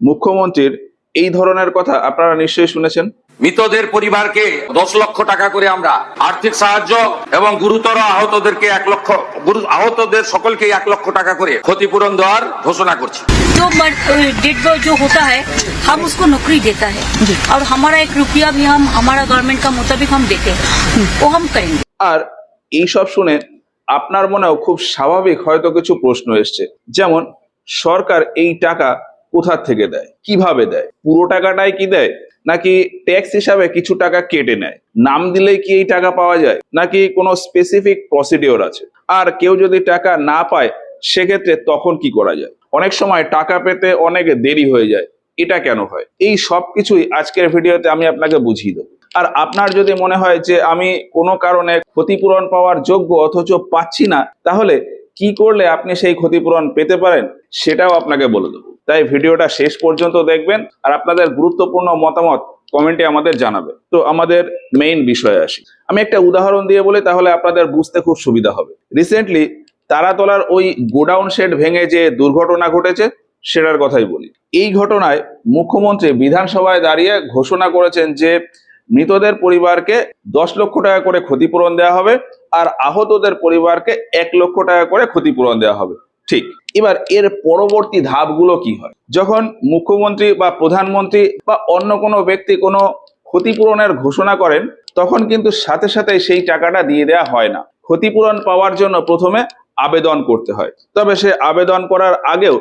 মুখ্যমন্ত্রীর এই ধরনের কথা আপনারা নিশ্চয়ই শুনেছেন। মৃতদের পরিবারকে 10 লক্ষ টাকা করে আমরা আর্থিক সাহায্য এবং গুরুতর আহতদেরকে 1 লক্ষ, আহতদের সকলকে 1 লক্ষ টাকা করে ক্ষতিপূরণ দেওয়ার ঘোষণা করছি। जो डेड बॉय जो होता है हम उसको नौकरी देता है और हमारा 1 रुपया भी हम हमारा गवर्नमेंट का मुताबिक हम देते हैं, वो हम करेंगे। আর এই সব শুনে আপনার মনেও খুব স্বাভাবিক হয়তো কিছু প্রশ্ন এসছে, যেমন সরকার এই টাকা কোথা থেকে দেয়, কিভাবে দেয়, পুরো টাকাটাই কি দেয়, নাকি ট্যাক্স হিসাবে কিছু টাকা কেটে নেয়, নাম দিলেই কি এই টাকা পাওয়া যায়, নাকি কোনো স্পেসিফিক প্রসিডিওর আছে, আর কেউ যদি টাকা না পায় সেক্ষেত্রে তখন কি করা যায়, অনেক সময় টাকা পেতে অনেক দেরি হয়ে যায়, এটা কেন হয়? এই সব কিছুই আজকের ভিডিওতে আমি আপনাকে বুঝিয়ে দেবো। আর আপনার যদি মনে হয় যে আমি কোনো কারণে ক্ষতিপূরণ পাওয়ার যোগ্য অথচ পাচ্ছি না, তাহলে কি করলে আপনি সেই ক্ষতিপূরণ পেতে পারেন সেটাও আপনাকে বলে দেবো। তাই ভিডিওটা শেষ পর্যন্ত দেখবেন আর আপনাদের গুরুত্বপূর্ণ মতামত কমেন্টে আমাদের জানাবে। তো আমাদের মেইন বিষয়ে আসি। আমি একটা উদাহরণ দিয়ে বলি, তাহলে আপনাদের বুঝতে খুব সুবিধা হবে। রিসেন্টলি তারাতলার ওই গোডাউন শেড ভেঙে যে দুর্ঘটনা ঘটেছে সেটার কথাই বলি। এই ঘটনায় মুখ্যমন্ত্রী বিধানসভায় দাঁড়িয়ে ঘোষণা করেছেন যে মৃতদের পরিবারকে 10 লক্ষ টাকা করে ক্ষতিপূরণ দেওয়া হবে আর আহতদের পরিবারকে 1 লক্ষ টাকা করে ক্ষতিপূরণ দেওয়া হবে। ঠিক, এবার এর পরবর্তী ধাপগুলো কি হয়? যখন মুখ্যমন্ত্রী বা প্রধানমন্ত্রী বা অন্য কোনো ব্যক্তি কোনো ক্ষতিপূরণের ঘোষণা করেন, তখন কিন্তু সাথে সাথে সেই টাকাটা দিয়ে দেওয়া হয় না। ক্ষতিপূরণ পাওয়ার জন্য প্রথমে আবেদন করতে হয়। তবে সে আবেদন করার আগেও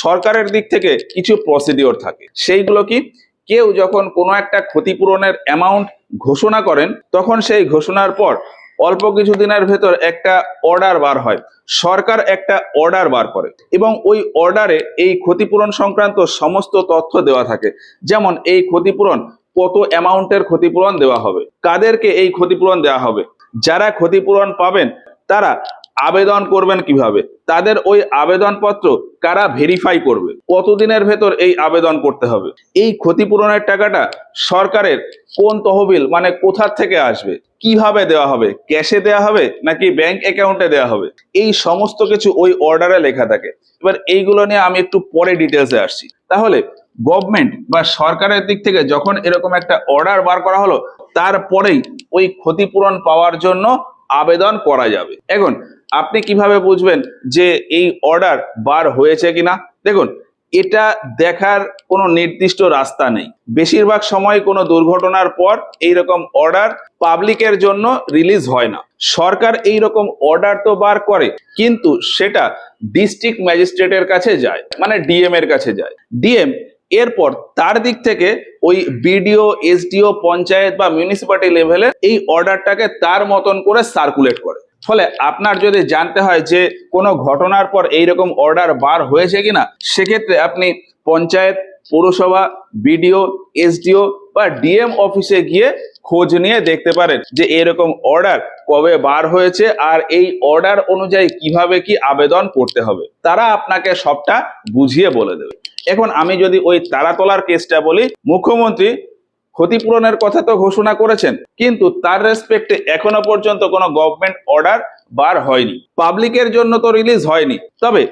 সরকারের দিক থেকে কিছু প্রসিডিওর থাকে। সেইগুলো কি? কেউ যখন কোনো একটা ক্ষতিপূরণের অ্যামাউন্ট ঘোষণা করেন, তখন সেই ঘোষণার পর অল্প কিছুদিনের ভেতর একটা অর্ডার বার হয়। সরকার একটা অর্ডার বার করে এবং ওই অর্ডারে এই ক্ষতিপূরণ সংক্রান্ত সমস্ত তথ্য দেওয়া থাকে। যেমন এই ক্ষতিপূরণ কত অ্যামাউন্টের ক্ষতিপূরণ দেওয়া হবে, কাদেরকে এই ক্ষতিপূরণ দেওয়া হবে, যারা ক্ষতিপূরণ পাবেন তারা আবেদন করবেন কিভাবে, তাদের ওই আবেদনপত্র কারা ভেরিফাই করবে, কতদিনের ভেতর এই আবেদন করতে হবে, এই ক্ষতিপূরণের টাকাটা সরকারের কোন তহবিল মানে কোথা থেকে আসবে, কিভাবে দেওয়া হবে, ক্যাশে দেওয়া হবে নাকি ব্যাংক অ্যাকাউন্টে দেওয়া হবে, এই সমস্ত কিছু ওই অর্ডারে লেখা থাকে। এবার এইগুলো নিয়ে আমি একটু পরে ডিটেলসে আসছি। তাহলে গভর্নমেন্ট বা সরকারের দিক থেকে যখন এরকম একটা অর্ডার বার করা হলো, তারপরেই ওই ক্ষতিপূরণ পাওয়ার জন্য আবেদন করা যাবে। এখন আপনি কিভাবে বুঝবেন যে এই অর্ডার বার হয়েছে কিনা? দেখুন, এটা দেখার কোনো নির্দিষ্ট রাস্তা নেই। বেশিরভাগ সময় কোনো দুর্ঘটনার পর এইরকম অর্ডার পাবলিকের জন্য রিলিজ হয় না। সরকার এইরকম অর্ডার তো বার করে, কিন্তু সেটা ডিস্ট্রিক্ট ম্যাজিস্ট্রেটের কাছে যায়, মানে ডিএম এর কাছে যায়। ডিএম এরপর তার দিক থেকে ওই বিডিও, এসডিও, পঞ্চায়েত বা মিউনিসিপালিটি লেভেলে এই অর্ডারটাকে তার মতন করে সার্কুলেট করে। ফলে আপনার যদি জানতে হয় যে কোনো ঘটনার পর এইরকম অর্ডার বার হয়েছে কিনা, সেক্ষেত্রে আপনি পঞ্চায়েত, পৌরসভা, বিডিও, এসডিও বা ডিএম অফিসে গিয়ে খোঁজ নিয়ে দেখতে পারেন যে এরকম অর্ডার কবে বার হয়েছে আর এই অর্ডার অনুযায়ী কিভাবে কি আবেদন করতে হবে। তারা আপনাকে সবটা বুঝিয়ে বলে দেবে। এখন আমি যদি ওই তারাতলার কেসটা বলি, মুখ্যমন্ত্রী ক্ষতিপূরণের কথা তো ঘোষণা করেছেন, কিন্তু তার রেসপেক্টে এখনো পর্যন্ত কোনো গভর্নমেন্ট অর্ডার বার হয়নি, পাবলিকের জন্য তো রিলিজ হয়নি। তবে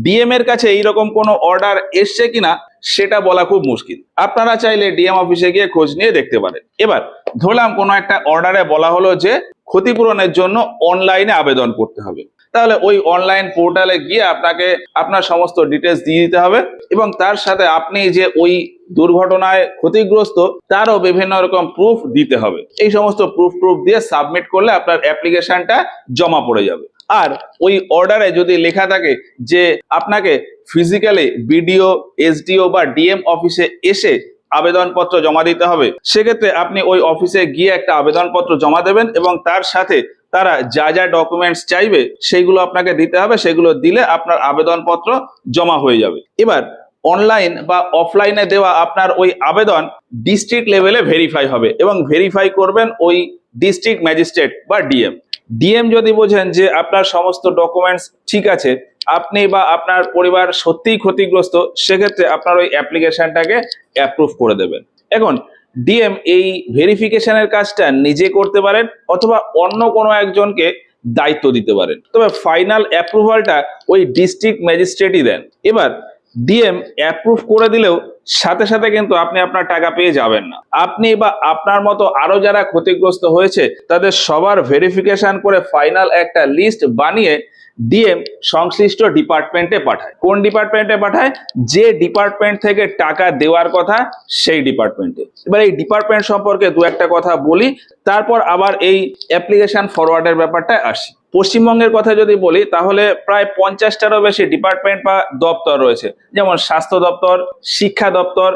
ডিএম এর কাছে এইরকম কোনো অর্ডার এসছে কিনা সেটা বলা খুব মুশকিল। আপনারা চাইলে ডিএম অফিসে গিয়ে খোঁজ নিয়ে দেখতে পারেন। এবার ধরলাম কোনো একটা অর্ডারে বলা হলো যে ক্ষতিপূরণের জন্য অনলাইনে আবেদন করতে হবে, তাহলে ওই অনলাইন পোর্টালে গিয়ে আপনাকে আপনার সমস্ত ডিটেলস দিয়ে দিতে হবে এবং তার সাথে আপনি যে ওই দুর্ঘটনায় ক্ষতিগ্রস্ত তারও বিভিন্ন রকম প্রুফ দিতে হবে। এই সমস্ত প্রুফ দিয়ে সাবমিট করলে আপনার অ্যাপ্লিকেশনটা জমা পড়ে যাবে। আর ওই অর্ডারে যদি লেখা থাকে যে আপনাকে ফিজিক্যালি বিডিও, এসডিও বা ডিএম অফিসে এসে আবেদনপত্র জমা দিতে হবে, সেক্ষেত্রে আপনি ওই অফিসে গিয়ে একটা আবেদনপত্র জমা দেবেন এবং তার সাথে তারা যা যা ডকুমেন্টস চাইবে সেগুলো আপনাকে দিতে হবে। সেগুলো দিলে আপনার আবেদনপত্র জমা হয়ে যাবে। এবার অনলাইন বা অফলাইনে দেওয়া আপনার ওই আবেদন ডিস্ট্রিক্ট লেভেলে ভেরিফাই হবে এবং ভেরিফাই করবেন ওই ডিস্ট্রিক্ট ম্যাজিস্ট্রেট বা ডিএম। ডিএম যদি বোঝেন যে আপনার সমস্ত ডকুমেন্টস ঠিক আছে, আপনি বা আপনার পরিবার সত্যিই ক্ষতিগ্রস্ত, সেক্ষেত্রে আপনার ওই অ্যাপ্লিকেশনটাকে অ্যাপ্রুভ করে দেবেন। এখন ডিএম এই ভেরিফিকেশনের কাজটা নিজে করতে পারেন অথবা অন্য কোনো একজনকে দায়িত্ব দিতে পারেন, তবে ফাইনাল অ্যাপ্রুভালটা ওই ডিস্ট্রিক্ট ম্যাজিস্ট্রেটই দেন। এবার ডিএম অ্যাপ্রুভ করে দিলেও সাথে সাথে কিন্তু আপনি আপনার টাকা পেয়ে যাবেন না। আপনি বা আপনার মতো আরো যারা ক্ষতিগ্রস্ত হয়েছে তাদের সবার ভেরিফিকেশন করে ফাইনাল একটা লিস্ট বানিয়ে ডিএম সংশ্লিষ্ট ডিপার্টমেন্টে পাঠায়। কোন ডিপার্টমেন্টে পাঠায়? যে ডিপার্টমেন্ট থেকে টাকা দেওয়ার কথা সেই ডিপার্টমেন্টে। এবার এই ডিপার্টমেন্ট সম্পর্কে দু একটা কথা বলি, তারপর আবার এই অ্যাপ্লিকেশন ফরওয়ার্ডের ব্যাপারটায় আসি। পশ্চিমবঙ্গের কথা যদি বলি তাহলে প্রায় 50টারও বেশি ডিপার্টমেন্ট বা দপ্তর রয়েছে, যেমন স্বাস্থ্য দপ্তর, শিক্ষা দপ্তর,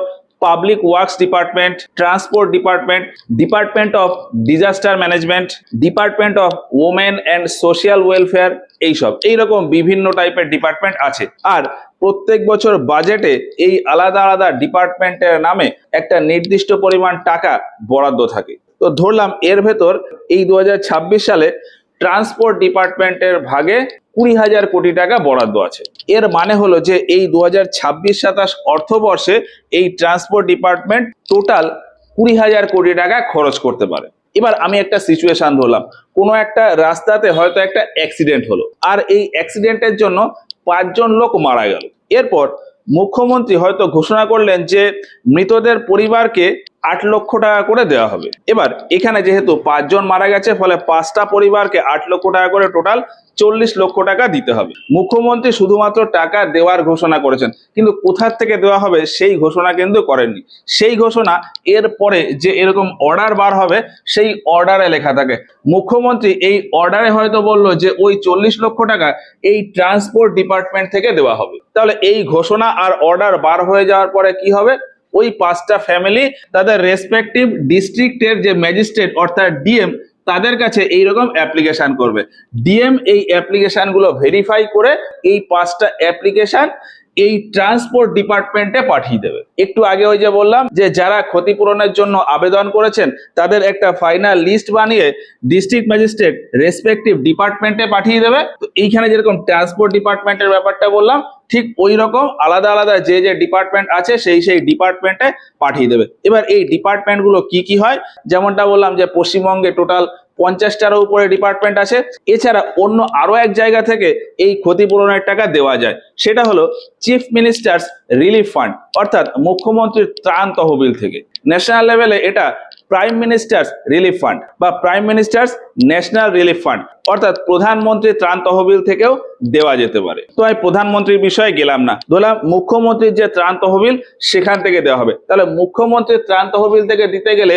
public works department, transport department, department of disaster management, department of women and social welfare, এইরকম বিভিন্ন টাইপের ডিপার্টমেন্ট আছে। আর প্রত্যেক বছর বাজেটে এই আলাদা আলাদা ডিপার্টমেন্টের নামে একটা নির্দিষ্ট পরিমাণ টাকা বরাদ্দ থাকে। তো ধরলাম এর ভেতর এই 2026 সালে ট্রান্সপোর্ট ডিপার্টমেন্টের ভাগে 20,000 কোটি টাকা বরাদ্দ আছে। এর মানে হলো যে এই 2026-27 অর্থবর্ষে এই ট্রান্সপোর্ট ডিপার্টমেন্ট টোটাল 20,000 কোটি টাকা খরচ করতে পারে। এবার আমি একটা সিচুয়েশন ধরলাম, কোনো একটা রাস্তাতে হয়তো একটা অ্যাক্সিডেন্ট হলো, আর এই অ্যাক্সিডেন্টের জন্য 5 জন লোক মারা গেল। এরপর মুখ্যমন্ত্রী হয়তো ঘোষণা করলেন যে মৃতদের পরিবারকে 8 লক্ষ টাকা করে দেওয়া হবে। এবার এখানে যেহেতু 5 জন মারা গেছে, ফলে 5টা পরিবারকে 8 লক্ষ টাকা করে টোটাল 40 লক্ষ টাকা দিতে হবে। মুখ্যমন্ত্রী শুধুমাত্র টাকা দেওয়ার ঘোষণা করেছেন, কিন্তু কোথা থেকে দেওয়া হবে সেই ঘোষণা কিন্তু করেননি। সেই ঘোষণা এর পরে যে এরকম অর্ডার বার হবে সেই অর্ডারে লেখা থাকে। মুখ্যমন্ত্রী এই অর্ডারে হয়তো বললো যে ওই 40 লক্ষ টাকা এই ট্রান্সপোর্ট ডিপার্টমেন্ট থেকে দেওয়া হবে। তাহলে এই ঘোষণা আর অর্ডার বার হয়ে যাওয়ার পরে কি হবে? ওই 5টা ফ্যামিলি তাদের রেসপেক্টিভ ডিস্ট্রিক্টের যে ম্যাজিস্ট্রেট অর্থাৎ ডিএম তাদের কাছে এইরকম অ্যাপ্লিকেশন করবে। ডিএম এই অ্যাপ্লিকেশন গুলো ভেরিফাই করে এই 5টা অ্যাপ্লিকেশন এই ট্রান্সপোর্ট ডিপার্টমেন্টে পাঠিয়ে দেবে। একটু আগে ওই যে বললাম যে যারা ক্ষতিপূরণের জন্য আবেদন করেছেন তাদের একটা ফাইনাল লিস্ট বানিয়ে ডিস্ট্রিক্ট ম্যাজিস্ট্রেট রেসপেক্টিভ ডিপার্টমেন্টে পাঠিয়ে দেবে। তো এইখানে যেরকম ট্রান্সপোর্ট ডিপার্টমেন্টের ব্যাপারটা বললাম, ঠিক ওই রকম আলাদা আলাদা যে যে ডিপার্টমেন্ট আছে সেই ডিপার্টমেন্টে পাঠিয়ে দেবে। এবার এই ডিপার্টমেন্টগুলো কি কি হয়, যেমনটা বললাম যে পশ্চিমবঙ্গে টোটাল 50টারও উপরে ডিপার্টমেন্ট আছে। এছাড়া অন্য আরো এক জায়গা থেকে এই ক্ষতিপূরণের টাকা দেওয়া যায়, সেটা হলো চিফ মিনিস্টার্স রিলিফ ফান্ড অর্থাৎ মুখ্যমন্ত্রীর ত্রাণ তহবিল থেকে। ন্যাশনাল লেভেলে এটা প্রাইম মিনিস্টার্স রিলিফ ফান্ড বা prime ministers national relief fund অর্থাৎ প্রধানমন্ত্রীর ত্রাণ তহবিল থেকেও দেওয়া যেতে পারে। তো আমি প্রধানমন্ত্রীর বিষয়ে গেলাম না, ধরলাম মুখ্যমন্ত্রীর যে ত্রাণ তহবিল সেখান থেকে দেওয়া হবে। তাহলে মুখ্যমন্ত্রীর ত্রাণ তহবিল থেকে দিতে গেলে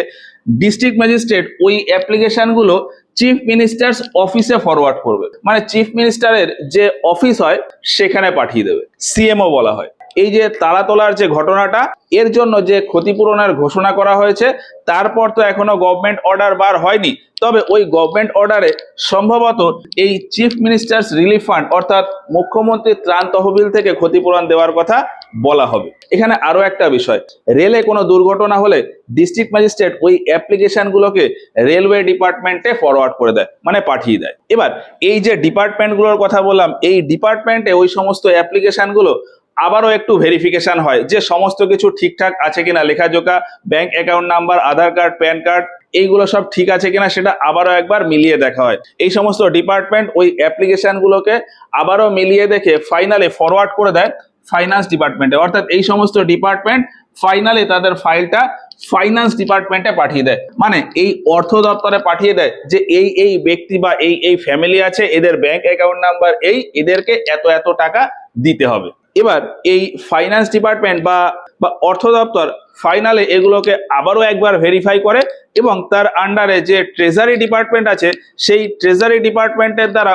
ডিস্ট্রিক্ট ম্যাজিস্ট্রেট ওই অ্যাপ্লিকেশন গুলো চিফ মিনিস্টার্স অফিসে ফরওয়ার্ড করবে, মানে চিফ মিনিস্টারের যে অফিস হয় সেখানে পাঠিয়ে দেবে। সিএমও বলা হয়। এই যে তালা তোলার যে ঘটনাটা, এর জন্য যে ক্ষতিপূরণের ঘোষণা করা হয়েছে, তারপর তো এখনো গভর্নমেন্ট অর্ডার বার হয়নি। তবে ওই গভর্নমেন্ট অর্ডারে সম্ভবত এই চিফ মিনিস্টার্স রিলিফ ফান্ড অর্থাৎ মুখ্যমন্ত্রীর ত্রাণ তহবিল থেকে ক্ষতিপূরণ দেওয়ার কথা বলা হবে। এখানে আরো একটা বিষয়, রেলে কোনো দুর্ঘটনা হলে ডিস্ট্রিক্ট ম্যাজিস্ট্রেট ওই অ্যাপ্লিকেশন গুলোকে রেলওয়ে ডিপার্টমেন্টে ফরওয়ার্ড করে দেয়, মানে পাঠিয়ে দেয়। এবার এই যে ডিপার্টমেন্টগুলোর কথা বললাম, এই ডিপার্টমেন্টে ওই সমস্ত অ্যাপ্লিকেশন গুলো আবারও একটু ভেরিফিকেশন হয় যে সমস্ত কিছু ঠিকঠাক আছে কিনা, লেখাজোকা, ব্যাংক অ্যাকাউন্ট নাম্বার, আধার কার্ড, প্যান কার্ড, এইগুলো সব ঠিক আছে কিনা সেটা আবারও একবার মিলিয়ে দেখা হয়। এই সমস্ত ডিপার্টমেন্ট ওই অ্যাপ্লিকেশন গুলোকে আবারও মিলিয়ে দেখে ফাইনালি ফরওয়ার্ড করে দেয় ফাইন্যান্স ডিপার্টমেন্টে, অর্থাৎ এই সমস্ত ডিপার্টমেন্ট ফাইনালি তাদের ফাইলটা ফাইন্যান্স ডিপার্টমেন্টে পাঠিয়ে দেয়, মানে এই অর্থ দপ্তরে পাঠিয়ে দেয় যে এই ব্যক্তি বা এই ফ্যামিলি আছে, এদের ব্যাংক অ্যাকাউন্ট নাম্বার এদেরকে এত এত টাকা দিতে হবে। এবার এই ফাইন্যান্স ডিপার্টমেন্ট বা অর্থ দপ্তর ফাইনালে এগুলোকে আবারও একবার ভেরিফাই করে এবং তার আন্ডারে যে ট্রেজারি ডিপার্টমেন্ট আছে সেই ট্রেজারি ডিপার্টমেন্টের দ্বারা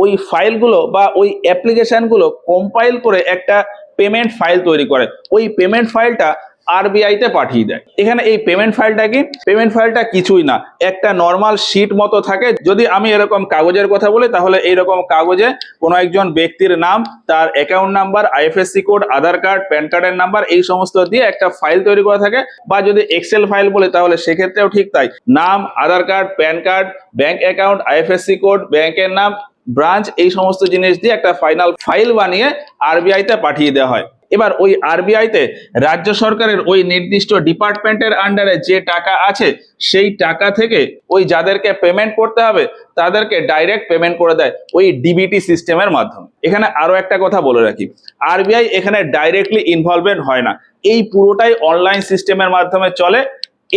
ওই ফাইলগুলো বা ওই অ্যাপ্লিকেশনগুলো কম্পাইল করে একটা পেমেন্ট ফাইল তৈরি করে। ওই পেমেন্ট ফাইলটা আরবিআই তে পাঠিয়ে দেয়। এখানে এই পেমেন্ট ফাইলটা কি? পেমেন্ট ফাইলটা কিছুই না, একটা নর্মাল শিট মতো থাকে। যদি আমি এরকম কাগজের কথা বলি তাহলে এইরকম কাগজে কোনো একজন ব্যক্তির নাম, তার অ্যাকাউন্ট নাম্বার, আইএফএসসি কোড, আধার কার্ড, প্যান কার্ডের নাম্বার, এই সমস্ত দিয়ে একটা ফাইল তৈরি করা থাকে। বা যদি এক্সেল ফাইল বলে তাহলে সেক্ষেত্রেও ঠিক তাই, নাম, Aadhaar card, PAN card, bank account, IFSC code, ব্যাংকের নাম, ব্রাঞ্চ, এই সমস্ত জিনিস দিয়ে একটা ফাইনাল ফাইল বানিয়ে আরবিআই তে পাঠিয়ে দেওয়া হয়। এবার ওই আরবিআইতে রাজ্য সরকারের ওই নির্দিষ্ট ডিপার্টমেন্টের আন্ডারে যে টাকা আছে সেই টাকা থেকে ওই যাদেরকে পেমেন্ট করতে হবে তাদেরকে ডাইরেক্ট পেমেন্ট করে দেয় ওই ডিবিটি সিস্টেমের মাধ্যমে। এখানে আরো একটা কথা বলে রাখি, আরবিআই এখানে ডাইরেক্টলি ইনভলভমেন্ট হয় না, এই পুরোটাই অনলাইন সিস্টেমের মাধ্যমে চলে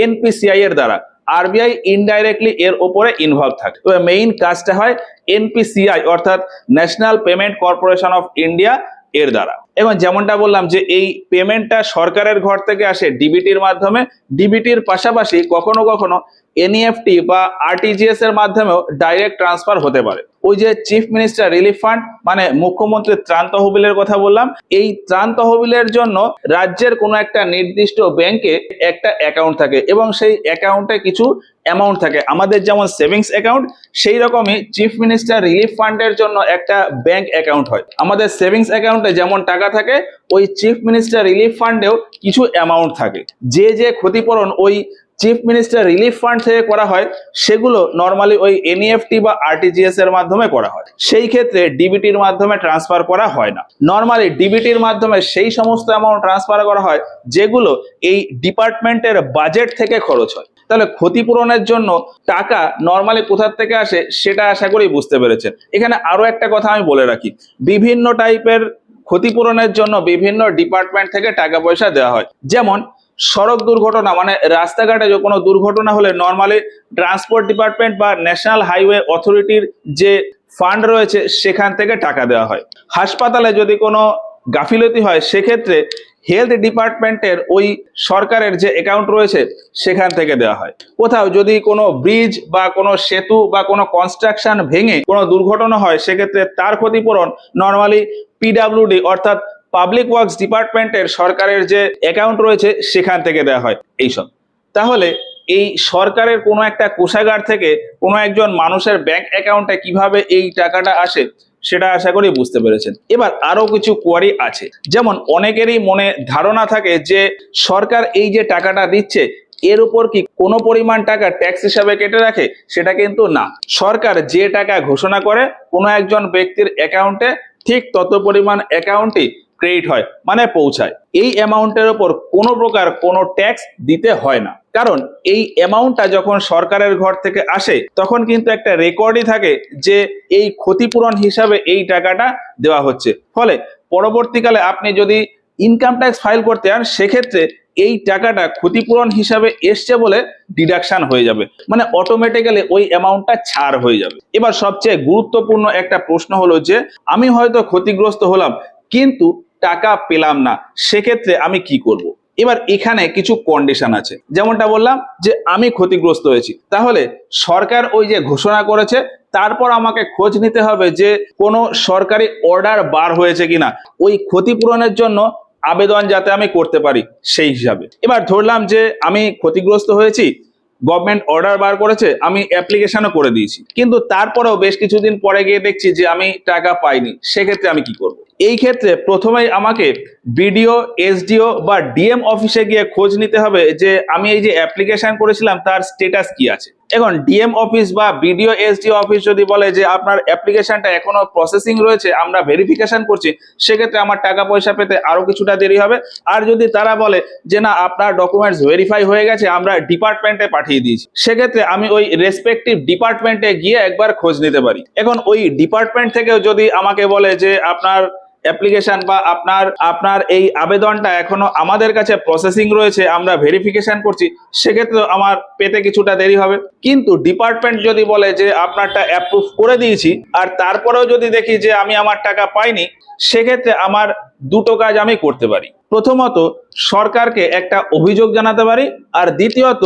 এনপিসিআই এর দ্বারা। আরবিআই ইনডাইরেক্টলি এর উপরে ইনভলভ থাকে। তবে মেইন কাজটা হয় এনপিসিআই অর্থাৎ national payment corporation of India এর দ্বারা। এবং যেমনটা বললাম যে এই পেমেন্টটা সরকারের ঘর থেকে আসে ডিবিটির মাধ্যমে, ডিবিটির পাশাপাশি কখনো কখনো এনইএফটি বা আরটিজিএস এর মাধ্যমেও ডাইরেক্ট ট্রান্সফার হতে পারে। ওই যে চিফ মিনিস্টার রিলিফ ফান্ড মানে মুখ্যমন্ত্রীর ত্রাণ তহবিলের কথা বললাম, এই ত্রাণ তহবিলের জন্য রাজ্যের কোনো একটা নির্দিষ্ট ব্যাংকে একটা অ্যাকাউন্ট থাকে এবং সেই অ্যাকাউন্টে কিছু অ্যামাউন্ট থাকে। আমাদের যেমন সেভিংস অ্যাকাউন্ট, সেই রকমই চিফ মিনিস্টার রিলিফ ফান্ডের জন্য একটা ব্যাংক অ্যাকাউন্ট হয়। আমাদের সেভিংস অ্যাকাউন্টে যেমন টাকা থাকে, ওই চিফ মিনিস্টার রিলিফ ফান্ডেও কিছু অ্যামাউন্ট থাকে। যে ক্ষতিপূরণ ওই চিফ মিনিস্টার রিলিফ ফান্ড থেকে করা হয় সেগুলো নর্মালি ওই এনইএফটি বা আরটিজিএস এর মাধ্যমে করা হয়। সেই ক্ষেত্রে ডিবিটির মাধ্যমে ট্রান্সফার করা হয় না। নর্মালি ডিবিটির মাধ্যমে সেই সমস্ত অ্যামাউন্ট ট্রান্সফার করা হয় যেগুলো এই ডিপার্টমেন্টের বাজেট থেকে খরচ হয়। তাহলে ক্ষতিপূরণের জন্য টাকা নর্মালি কোথা থেকে আসে সেটা আশা করি বুঝতে পেরেছেন। এখানে আরো একটা কথা আমি বলে রাখি, বিভিন্ন টাইপের ক্ষতিপূরণের জন্য বিভিন্ন ডিপার্টমেন্ট থেকে টাকা পয়সা দেওয়া হয়। যেমন সড়ক দুর্ঘটনা মানে রাস্তাঘাটে যে কোনো দুর্ঘটনা হলে নর্মালি ট্রান্সপোর্ট ডিপার্টমেন্ট বা ন্যাশনাল হাইওয়ে অথরিটির যে ফান্ড রয়েছে সেখান থেকে টাকা দেওয়া হয়। হাসপাতালে যদি কোনো গাফিলতি হয় সেক্ষেত্রে হেলথ ডিপার্টমেন্টের ওই সরকারের যে অ্যাকাউন্ট রয়েছে সেখান থেকে দেওয়া হয়। কোথাও যদি কোনো ব্রিজ বা কোনো সেতু বা কোনো কনস্ট্রাকশন ভেঙে কোনো দুর্ঘটনা হয় সেক্ষেত্রে তার ক্ষতিপূরণ নর্মালি পিডাব্লিউডি অর্থাৎ পাবলিক ওয়ার্কস ডিপার্টমেন্টের সরকারের যে অ্যাকাউন্ট রয়েছে সেখান থেকে দেওয়া হয় এইসব। তাহলে এই সরকারের কোনো একটা কোষাগার থেকে কোনো একজন মানুষের ব্যাংক অ্যাকাউন্টে কিভাবে এই টাকাটা আসে সেটা আশা করি বুঝতে পেরেছেন। এবার আরো কিছু কোয়ারি আছে, যেমন অনেকেরই মনে ধারণা থাকে যে সরকার এই যে টাকাটা দিচ্ছে এর উপর কি কোনো পরিমাণ টাকা ট্যাক্স হিসাবে কেটে রাখে, সেটা কিন্তু না। সরকার যে টাকা ঘোষণা করে কোনো একজন ব্যক্তির অ্যাকাউন্টে ঠিক তত পরিমাণ অ্যাকাউন্টই ক্রেডিট হয় মানে পৌঁছায়। এই অ্যামাউন্টের উপর কোনো প্রকার কোনো ট্যাক্স দিতে হয় না, কারণ এই অ্যামাউন্টটা যখন সরকারের ঘর থেকে আসে তখন কিন্তু একটা রেকর্ডই থাকে যে এই ক্ষতিপূরণ হিসাবে এই টাকাটা দেওয়া হচ্ছে। ফলে পরবর্তীকালে আপনি যদি ইনকাম ট্যাক্স ফাইল করতে চান সেক্ষেত্রে এই টাকাটা ক্ষতিপূরণ হিসাবে এসছে বলে ডিডাকশন হয়ে যাবে, মানে অটোমেটিক্যালি ওই অ্যামাউন্টটা ছাড় হয়ে যাবে। এবার সবচেয়ে গুরুত্বপূর্ণ একটা প্রশ্ন হলো যে আমি হয়তো ক্ষতিগ্রস্ত হলাম কিন্তু টাকা পেলাম না, সেক্ষেত্রে আমি কি করব? এবার এখানে কিছু কন্ডিশন আছে, যেমনটা বললাম যে আমি ক্ষতিগ্রস্ত হয়েছি, তাহলে সরকার ওই যে ঘোষণা করেছে তারপর আমাকে খোঁজ নিতে হবে যে কোনো সরকারি অর্ডার বার হয়েছে কিনা ওই ক্ষতিপূরণের জন্য আবেদন যাতে আমি করতে পারি সেই হিসাবে। এবার ধরলাম যে আমি ক্ষতিগ্রস্ত হয়েছি, গভর্নমেন্ট অর্ডার বার করেছে, আমি অ্যাপ্লিকেশনও করে দিয়েছি, কিন্তু তারপরেও বেশ কিছুদিন পরে গিয়ে দেখছি যে আমি টাকা পাইনি, সেক্ষেত্রে আমি কি করব? এই ক্ষেত্রে প্রথমেই আমাকে বিডিও, এসডিও বা ডিএম অফিসে গিয়ে খোঁজ নিতে হবে যে আমি এই যে অ্যাপ্লিকেশন করেছিলাম তার স্ট্যাটাস কি আছে। এখন ডিএম অফিস বা বিডিও, এসডিও অফিস যদি বলে যে আপনার অ্যাপ্লিকেশনটা এখনো প্রসেসিং রয়েছে, আমরা ভেরিফিকেশন করছি, সেক্ষেত্রে আমার টাকা পয়সা পেতে আরো কিছুটা দেরি হবে। আর যদি তারা বলে যে না আপনার ডকুমেন্টস ভেরিফাই হয়ে গেছে, আমরা ডিপার্টমেন্টে পাঠিয়ে দিয়েছি, সেক্ষেত্রে আমি ওই রেসপেক্টিভ ডিপার্টমেন্টে গিয়ে একবার খোঁজ নিতে পারি। এখন ওই ডিপার্টমেন্ট থেকেও যদি আমাকে বলে যে আপনার অ্যাপ্লিকেশন বা আপনার এই আবেদনটা এখনো আমাদের কাছে প্রসেসিং রয়েছে, আমরা ভেরিফিকেশন করছি, সেক্ষেত্রে আমার পেতে কিছুটা দেরি হবে। কিন্তু ডিপার্টমেন্ট যদি বলে যে আপনারটা অ্যাপ্রুভ করে দিয়েছি আর তারপরেও যদি দেখি যে আমি আমার টাকা পাইনি, সেক্ষেত্রে আমার দুটো কাজ আমি করতে পারি। প্রথমত সরকারকে একটা অভিযোগ জানাতে পারি, আর দ্বিতীয়ত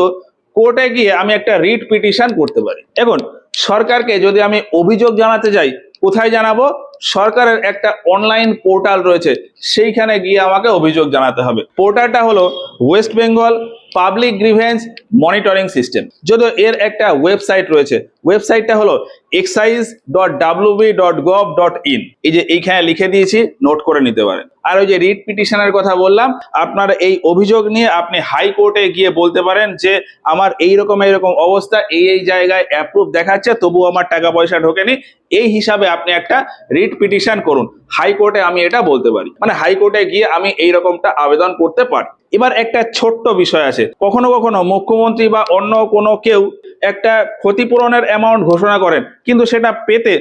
কোর্টে গিয়ে আমি একটা রিট পিটিশন করতে পারি। এখন সরকারকে যদি আমি অভিযোগ জানাতে যাই, কোথায় জানাবো? সরকারের একটা অনলাইন পোর্টাল রয়েছে, সেইখানে গিয়ে আমাকে অভিযোগ জানাতে হবে। পোর্টালটা হলো West Bengal public grievance monitoring system. যদিও এর একটা ওয়েবসাইট রয়েছে, ওয়েবসাইটটা হলো excise.wb.gov.in। এই যে এইখানে লিখে দিয়েছি, নোট করে নিতে পারেন। আর ওই যে রিট পিটিশনের কথা বললাম, আপনার এই অভিযোগ নিয়ে আপনি হাইকোর্টে গিয়ে বলতে পারেন যে আমার এইরকম অবস্থা, এই জায়গায় অ্যাপ্রুভ দেখাচ্ছে, তবু আমার টাকা পয়সা ঢোকেনি, এই হিসাবে আপনি একটা রিট পিটিশন করুন হাইকোর্টে, আমি এটা বলতে পারি। মানে হাইকোর্টে গিয়ে আমি এইরকমটা আবেদন করতে পারি। এবার একটা ছোট্ট বিষয় আছে, কখনো কখনো মুখ্যমন্ত্রী বা অন্য কোনো কেউ একটা ক্ষতিপূরণের অ্যামাউন্ট ঘোষণা করেন, কিন্তু সেটা পেতে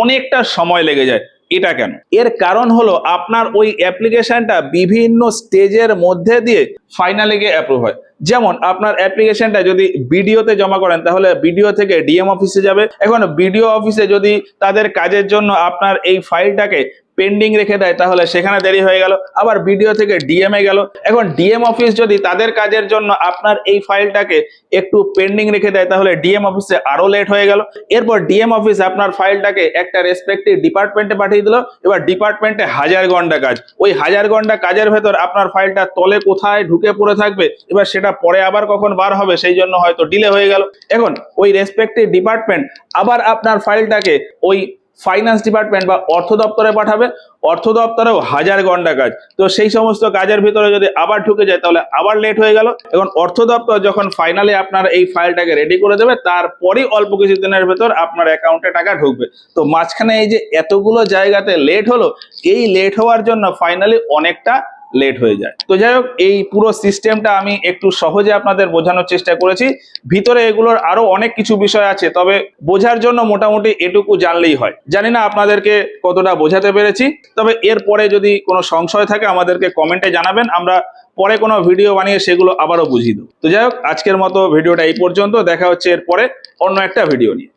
অনেকটা সময় লেগে যায়। এটা কেন? এর কারণ হলো আপনার ওই অ্যাপ্লিকেশনটা বিভিন্ন স্টেজের মধ্যে দিয়ে ফাইনালে গিয়ে অ্যাপ্রুভ হয়। যেমন আপনার অ্যাপ্লিকেশনটা যদি বিডিওতে জমা করেন, তাহলে বিডিও থেকে ডিএম অফিসে যাবে। এখন বিডিও অফিসে যদি তাদের কাজের জন্য আপনার এই ফাইলটাকে পেন্ডিং রেখে দেয়, তাহলে সেখানে দেরি হয়ে গেল। আবার বিডিও থেকে ডিএম এ গেল। এখন ডিএম অফিস যদি তাদের কাজের জন্য আপনার এই ফাইলটাকে একটু পেন্ডিং রেখে দেয়, তাহলে ডিএম অফিসে আরো লেট হয়ে গেল। এরপর ডিএম অফিস আপনার ফাইলটাকে একটা রেসপেক্টিভ ডিপার্টমেন্টে পাঠিয়ে দিল। এবার ডিপার্টমেন্টে 1000 ঘন্টা কাজ, ওই 1000 ঘন্টা কাজের ভেতর আপনার ফাইলটা তলে কোথায় ঢুকে পড়ে থাকবে, এবার সেটা পরে আবার কখন বার হবে, সেই জন্য হয়তো ডিলে হয়ে গেল। এখন ওই রেসপেক্টিভ ডিপার্টমেন্ট আবার আপনার ফাইলটাকে ওই ফাইন্যান্স ডিপার্টমেন্ট বা অর্থ দপ্তরে পাঠাবে, অর্থ দপ্তরেও 1000 ঘন্টা কাজ। তো সেই সমস্ত কাজের ভিতরে যদি আবার ঢুকে যায়, তাহলে আবার লেট হয়ে গেল। এখন অর্থ দপ্তর যখন ফাইনালি আপনার এই ফাইলটাকে রেডি করে দেবে, তারপরেই অল্প কিছুদিনের ভেতর আপনার অ্যাকাউন্টে টাকা ঢুকবে। তো মাঝখানে এই যে এতগুলো জায়গাতে লেট হলো, এই লেট হওয়ার জন্য ফাইনালি অনেকটা লেট হয়ে যায়। তো যাই হোক, এই পুরো সিস্টেমটা আমি একটু সহজে আপনাদের বোঝানোর চেষ্টা করেছি। ভিতরে এগুলোর আরো অনেক কিছু বিষয় আছে, তবে বোঝার জন্য মোটামুটি এটুকু জানলেই হয়। জানি না আপনাদেরকে কতটা বোঝাতে পেরেছি, তবে এরপরে যদি কোনো সংশয় থাকে আমাদেরকে কমেন্টে জানাবেন, আমরা পরে কোনো ভিডিও বানিয়ে সেগুলো আবারও বুঝিয়ে দেব। তো যাই হোক, আজকের মতো ভিডিওটা এই পর্যন্ত। দেখা হচ্ছে এরপরে অন্য একটা ভিডিও নিয়ে।